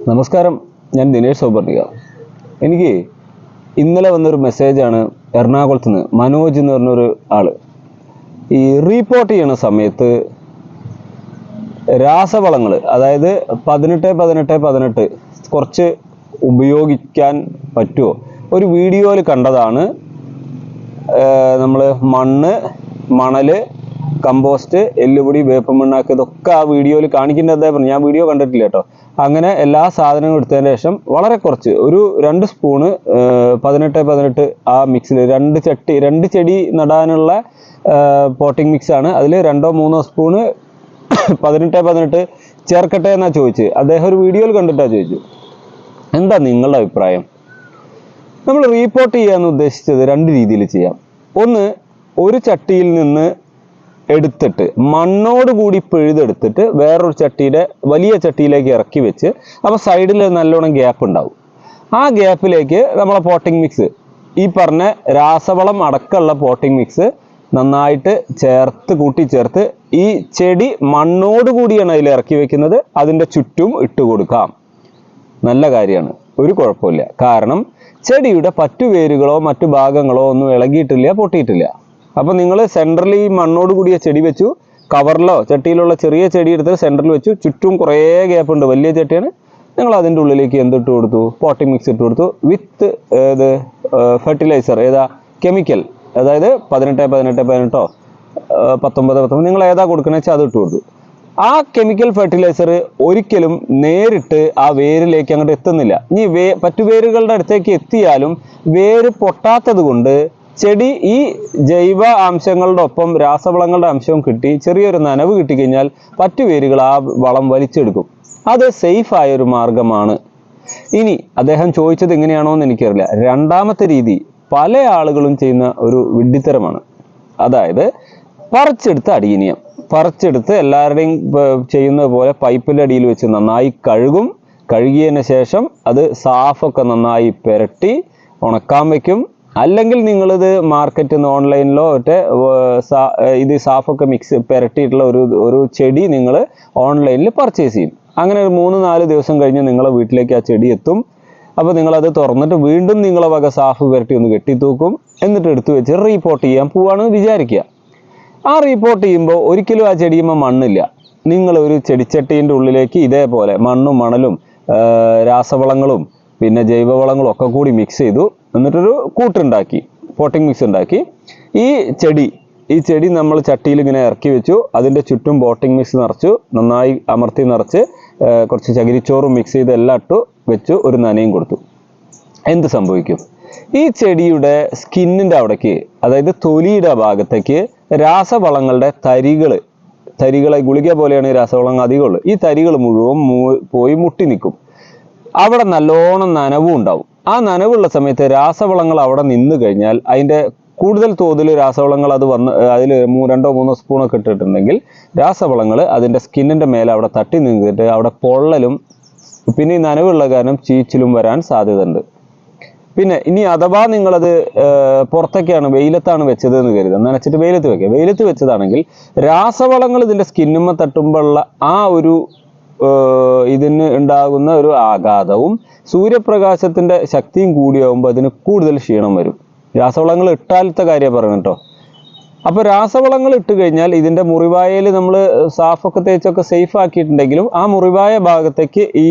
നമസ്കാരം, ഞാൻ ദിനേഷ് സൗപർണിക. എനിക്ക് ഇന്നലെ വന്നൊരു മെസ്സേജാണ് എറണാകുളത്ത് നിന്ന്. മനോജ് എന്ന് പറഞ്ഞൊരു ആള് ഈ റിപ്പോർട്ട് ചെയ്യണ സമയത്ത് രാസവളങ്ങൾ, അതായത് 18 കുറച്ച് ഉപയോഗിക്കാൻ പറ്റുമോ? ഒരു വീഡിയോയിൽ കണ്ടതാണ്. നമ്മൾ മണ്ണ്, മണല്, കമ്പോസ്റ്റ്, എല്ലുപൊടി, വേപ്പമണ്ണാക്ക്, ഇതൊക്കെ ആ വീഡിയോയിൽ കാണിക്കേണ്ടത് പറഞ്ഞു. ഞാൻ വീഡിയോ കണ്ടിട്ടില്ല കേട്ടോ. അങ്ങനെ എല്ലാ സാധനങ്ങളും എടുത്തതിന് ശേഷം വളരെ കുറച്ച് ഒരു 2 സ്പൂണ് 18 ആ മിക്സിൽ രണ്ട് ചെടി നടാനുള്ള പോട്ടിംഗ് മിക്സ് ആണ്. അതിൽ 2-3 സ്പൂണ് 18 ചേർക്കട്ടെ എന്നാ ചോദിച്ചു. അദ്ദേഹം ഒരു വീഡിയോയിൽ കണ്ടിട്ടാ ചോദിച്ചു. എന്താ നിങ്ങളുടെ അഭിപ്രായം? നമ്മൾ റീപോർട്ട് ചെയ്യാന്ന് ഉദ്ദേശിച്ചത് 2 രീതിയിൽ ചെയ്യാം. ഒന്ന്, ഒരു ചട്ടിയിൽ നിന്ന് എടുത്തിട്ട് മണ്ണോട് കൂടി പിഴുതെടുത്തിട്ട് വേറൊരു വലിയ ചട്ടിയിലേക്ക് ഇറക്കി വെച്ച്, അപ്പോൾ സൈഡിൽ നല്ലോണം ഗ്യാപ്പ് ഉണ്ടാവും. ആ ഗ്യാപ്പിലേക്ക് നമ്മളെ പോട്ടിംഗ് മിക്സ്, ഈ പറഞ്ഞ രാസവളം അടക്കമുള്ള പോട്ടിംഗ് മിക്സ് നന്നായിട്ട് കൂട്ടിച്ചേർത്ത് ഈ ചെടി മണ്ണോട് കൂടിയാണ് അതിൽ ഇറക്കി വെക്കുന്നത്. അതിൻ്റെ ചുറ്റും ഇട്ട് കൊടുക്കാം. നല്ല കാര്യമാണ്, ഒരു കുഴപ്പമില്ല. കാരണം ചെടിയുടെ പറ്റുവേരുകളോ മറ്റു ഭാഗങ്ങളോ ഒന്നും ഇളകിയിട്ടില്ല, പൊട്ടിയിട്ടില്ല. അപ്പോൾ നിങ്ങൾ സെൻറ്ററിൽ ഈ മണ്ണോട് കൂടിയ ചെടി വെച്ചു, കവറിലോ ചട്ടിയിലുള്ള ചെറിയ ചെടി എടുത്ത് സെൻറ്ററിൽ വെച്ചു, ചുറ്റും കുറേ ഗ്യാപ്പ് ഉണ്ട്, വലിയ ചട്ടിയാണ്. നിങ്ങൾ അതിൻ്റെ ഉള്ളിലേക്ക് എന്തിട്ട് കൊടുത്തു? പോട്ടിംഗ് മിക്സ് ഇട്ട് കൊടുത്തു വിത്ത് ഫെർട്ടിലൈസർ, കെമിക്കൽ, അതായത് 18 19 നിങ്ങൾ ഏതാ കൊടുക്കണമെന്ന് വെച്ചാൽ അത് ഇട്ട് കൊടുത്തു. ആ കെമിക്കൽ ഫെർട്ടിലൈസർ ഒരിക്കലും നേരിട്ട് ആ വേരിലേക്ക് അങ്ങോട്ട് എത്തുന്നില്ല. ഇനി പറ്റുവേരുകളുടെ അടുത്തേക്ക് എത്തിയാലും വേര് പൊട്ടാത്തത് കൊണ്ട് ചെടി ഈ ജൈവ അംശങ്ങളുടെ ഒപ്പം രാസവളങ്ങളുടെ അംശവും കിട്ടി ചെറിയൊരു നനവ് കിട്ടിക്കഴിഞ്ഞാൽ പറ്റുവേരുകൾ ആ വളം വലിച്ചെടുക്കും. അത് സേഫായ ഒരു മാർഗമാണ്. ഇനി അദ്ദേഹം ചോദിച്ചത് എങ്ങനെയാണോ എന്ന് എനിക്കറിയില്ല. രണ്ടാമത്തെ രീതി പല ആളുകളും ചെയ്യുന്ന ഒരു വിഡ്ഢിത്തരമാണ്. അതായത് പറിച്ചെടുത്ത് അടിയനിയം, പറിച്ചെടുത്ത് എല്ലാവരുടെയും ചെയ്യുന്നത് പോലെ പൈപ്പിൻ്റെ അടിയിൽ വെച്ച് നന്നായി കഴുകിയതിന് ശേഷം അത് സാഫൊക്കെ നന്നായി പുരട്ടി ഉണക്കാൻ വയ്ക്കും. അല്ലെങ്കിൽ നിങ്ങളിത് മാർക്കറ്റിൽ നിന്ന് ഓൺലൈനിലോ മറ്റേ ഇത് സാഫൊക്കെ മിക്സ് പുരട്ടിയിട്ടുള്ള ഒരു ചെടി നിങ്ങൾ ഓൺലൈനിൽ പർച്ചേസ് ചെയ്യും. അങ്ങനെ ഒരു 3-4 ദിവസം കഴിഞ്ഞ് നിങ്ങളെ വീട്ടിലേക്ക് ആ ചെടി എത്തും. അപ്പോൾ നിങ്ങളത് തുറന്നിട്ട് വീണ്ടും നിങ്ങളെ വക സാഫ് പുരട്ടി ഒന്ന് കെട്ടിത്തൂക്കും. എന്നിട്ട് എടുത്തു വെച്ച് റീപോർട്ട് ചെയ്യാൻ പോവാണെന്ന് വിചാരിക്കുക. ആ റീപോർട്ട് ചെയ്യുമ്പോൾ ഒരിക്കലും ആ ചെടിയുമ്പോൾ മണ്ണില്ല. നിങ്ങളൊരു ചെടിച്ചട്ടീൻ്റെ ഉള്ളിലേക്ക് ഇതേപോലെ മണ്ണും മണലും രാസവളങ്ങളും പിന്നെ ജൈവവളങ്ങളും ഒക്കെ കൂടി മിക്സ് ചെയ്തു. എന്നിട്ടൊരു കൂട്ടുണ്ടാക്കി, പോട്ടിംഗ് മിക്സ് ഉണ്ടാക്കി. ഈ ചെടി നമ്മൾ ചട്ടിയിൽ ഇങ്ങനെ ഇറക്കി വെച്ചു. അതിൻ്റെ ചുറ്റും പോട്ടിംഗ് മിക്സ് നിറച്ചു, നന്നായി അമർത്തി നിറച്ച് കുറച്ച് ചകിരിച്ചോറും മിക്സ് ചെയ്ത് എല്ലാം ഇട്ടു വെച്ചു. ഒരു നനയും കൊടുത്തു. എന്ത് സംഭവിക്കും? ഈ ചെടിയുടെ സ്കിന്നിൻ്റെ അവിടേക്ക്, അതായത് തൊലിയുടെ ഭാഗത്തേക്ക് രാസവളങ്ങളുടെ തരികളെ ഗുളിക പോലെയാണ് ഈ രാസവളങ്ങൾ അധികമുള്ളത്. ഈ തരികൾ മുഴുവൻ പോയി മുട്ടി നിൽക്കും. അവിടെ നല്ലോണം നനവും ഉണ്ടാവും. ആ നനവുള്ള സമയത്ത് രാസവളങ്ങൾ അവിടെ നിന്ന് കഴിഞ്ഞാൽ അതിൻ്റെ കൂടുതൽ തോതിൽ രാസവളങ്ങൾ അതിൽ 2-3 സ്പൂണൊക്കെ ഇട്ടിട്ടുണ്ടെങ്കിൽ രാസവളങ്ങൾ അതിൻ്റെ സ്കിന്നിൻ്റെ മേലെ അവിടെ തട്ടി നിന്നിട്ട് അവിടെ പൊള്ളലും പിന്നെ ഈ നനവുള്ള കാരണം ചീച്ചിലും വരാൻ സാധ്യതയുണ്ട്. പിന്നെ ഇനി അഥവാ നിങ്ങളത് പുറത്തൊക്കെയാണ്, വെയിലത്താണ് വെച്ചത് എന്ന് കരുതുക, നനച്ചിട്ട് വെയിലത്ത് വെക്കുക. വെയിലത്ത് വെച്ചതാണെങ്കിൽ രാസവളങ്ങൾ ഇതിൻ്റെ സ്കിന്നുമ്മ തട്ടുമ്പോഴുള്ള ആ ഒരു ഇതിന് ഉണ്ടാകുന്ന ഒരു ആഘാതവും സൂര്യപ്രകാശത്തിൻ്റെ ശക്തിയും കൂടിയാകുമ്പോൾ അതിന് കൂടുതൽ ക്ഷീണം വരും. രാസവളങ്ങൾ ഇട്ടാലത്തെ കാര്യം പറയണം കേട്ടോ. അപ്പോൾ രാസവളങ്ങൾ ഇട്ട് കഴിഞ്ഞാൽ ഇതിൻ്റെ മുറിവായയിൽ നമ്മൾ സാഫൊക്കെ തേച്ചൊക്കെ സേഫ് ആക്കിയിട്ടുണ്ടെങ്കിലും ആ മുറിവായ ഭാഗത്തേക്ക് ഈ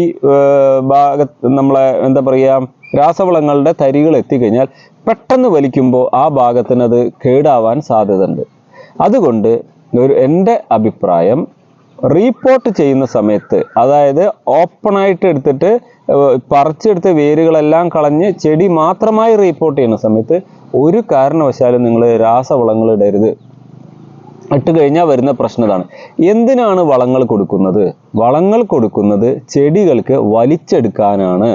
നമ്മളെ എന്താ പറയുക, രാസവളങ്ങളുടെ തരികൾ എത്തിക്കഴിഞ്ഞാൽ പെട്ടെന്ന് വലിക്കുമ്പോൾ ആ ഭാഗത്തിനത് കേടാവാൻ സാധ്യതയുണ്ട്. അതുകൊണ്ട് എൻ്റെ അഭിപ്രായം, റീപോർട്ട് ചെയ്യുന്ന സമയത്ത്, അതായത് ഓപ്പണായിട്ട് എടുത്തിട്ട് പറിച്ചെടുത്ത് വേരുകളെല്ലാം കളഞ്ഞ് ചെടി മാത്രമായി റീപോർട്ട് ചെയ്യുന്ന സമയത്ത് ഒരു കാരണവശാലും നിങ്ങൾ രാസവളങ്ങൾ ഇടരുത്. ഇട്ട് കഴിഞ്ഞാൽ വരുന്ന പ്രശ്നം ഇതാണ്. എന്തിനാണ് വളങ്ങൾ കൊടുക്കുന്നത്? വളങ്ങൾ കൊടുക്കുന്നത് ചെടികൾക്ക് വലിച്ചെടുക്കാനാണ്.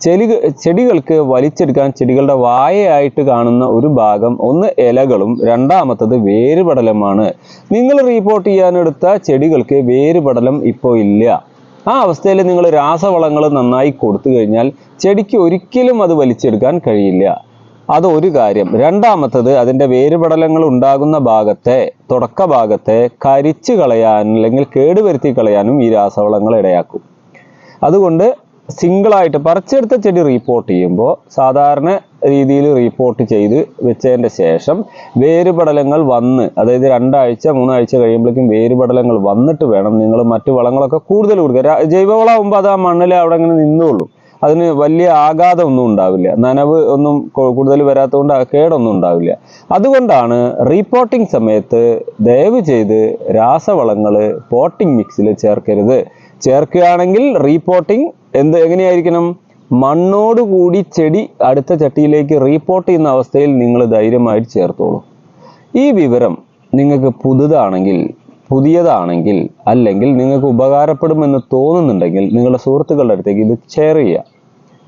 ചെടികൾക്ക് വലിച്ചെടുക്കാൻ ചെടികളുടെ വായയായിട്ട് കാണുന്ന ഒരു ഭാഗം ഒന്ന് ഇലകളും രണ്ടാമത്തത് വേരുപടലമാണ്. നിങ്ങൾ റീപോർട്ട് ചെയ്യാനെടുത്ത ചെടികൾക്ക് വേരുപടലം ഇപ്പോൾ ഇല്ല. ആ അവസ്ഥയിൽ നിങ്ങൾ രാസവളങ്ങൾ നന്നായി കൊടുത്തു കഴിഞ്ഞാൽ ചെടിക്ക് ഒരിക്കലും അത് വലിച്ചെടുക്കാൻ കഴിയില്ല. അതൊരു കാര്യം. രണ്ടാമത്തത്, അതിൻ്റെ വേരുപടലങ്ങൾ ഉണ്ടാകുന്ന തുടക്ക ഭാഗത്തെ കരിച്ചു കളയാൻ അല്ലെങ്കിൽ കേടുവരുത്തി കളയാനും ഈ രാസവളങ്ങൾ ഇടയാക്കും. അതുകൊണ്ട് സിംഗിളായിട്ട് പറിച്ചെടുത്ത ചെടി റീപോർട്ട് ചെയ്യുമ്പോൾ സാധാരണ രീതിയിൽ റീപോർട്ട് ചെയ്ത് വെച്ചതിൻ്റെ ശേഷം വേരുപടലങ്ങൾ വന്ന്, അതായത് 2 ആഴ്ച 3 ആഴ്ച കഴിയുമ്പോഴേക്കും വേരുപടലങ്ങൾ വന്നിട്ട് വേണം നിങ്ങൾ മറ്റു വളങ്ങളൊക്കെ കൂടുതൽ കൊടുക്കുക. ജൈവവളം ആകുമ്പോൾ അത് ആ മണ്ണിൽ അവിടെ അങ്ങനെ നിന്നോളും, അതിന് വലിയ ആഘാതം ഒന്നും ഉണ്ടാവില്ല, നനവ് ഒന്നും കൂടുതൽ വരാത്തതുകൊണ്ട് കേടൊന്നും ഉണ്ടാവില്ല. അതുകൊണ്ടാണ് റീപോർട്ടിംഗ് സമയത്ത് ദയവ് ചെയ്ത് രാസവളങ്ങൾ പോട്ടിംഗ് മിക്സിൽ ചേർക്കരുത്. ചേർക്കുകയാണെങ്കിൽ റീപോർട്ടിംഗ് എങ്ങനെയായിരിക്കണം? മണ്ണോട് കൂടി ചെടി അടുത്ത ചട്ടിയിലേക്ക് റീപോർട്ട് ചെയ്യുന്ന അവസ്ഥയിൽ നിങ്ങൾ ധൈര്യമായിട്ട് ചേർത്തോളൂ. ഈ വിവരം നിങ്ങൾക്ക് പുതിയതാണെങ്കിൽ അല്ലെങ്കിൽ നിങ്ങൾക്ക് ഉപകാരപ്പെടുമെന്ന് തോന്നുന്നുണ്ടെങ്കിൽ നിങ്ങളുടെ സുഹൃത്തുക്കളുടെ അടുത്തേക്ക് ഇത് ഷെയർ ചെയ്യുക,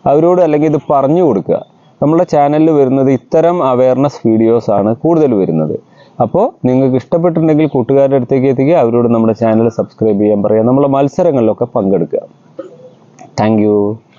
അവരോട് അല്ലെങ്കിൽ ഇത് പറഞ്ഞു കൊടുക്കുക. നമ്മുടെ ചാനലിൽ വരുന്നത് ഇത്തരം അവയർനെസ് വീഡിയോസ് ആണ് കൂടുതൽ വരുന്നത്. അപ്പോൾ നിങ്ങൾക്ക് ഇഷ്ടപ്പെട്ടിട്ടുണ്ടെങ്കിൽ കൂട്ടുകാരുടെ അടുത്തേക്ക് എത്തിക്കുക, അവരോട് നമ്മുടെ ചാനൽ സബ്സ്ക്രൈബ് ചെയ്യാൻ പറയുക, നമ്മളെ മത്സരങ്ങളിലൊക്കെ പങ്കെടുക്കുക. Thank you.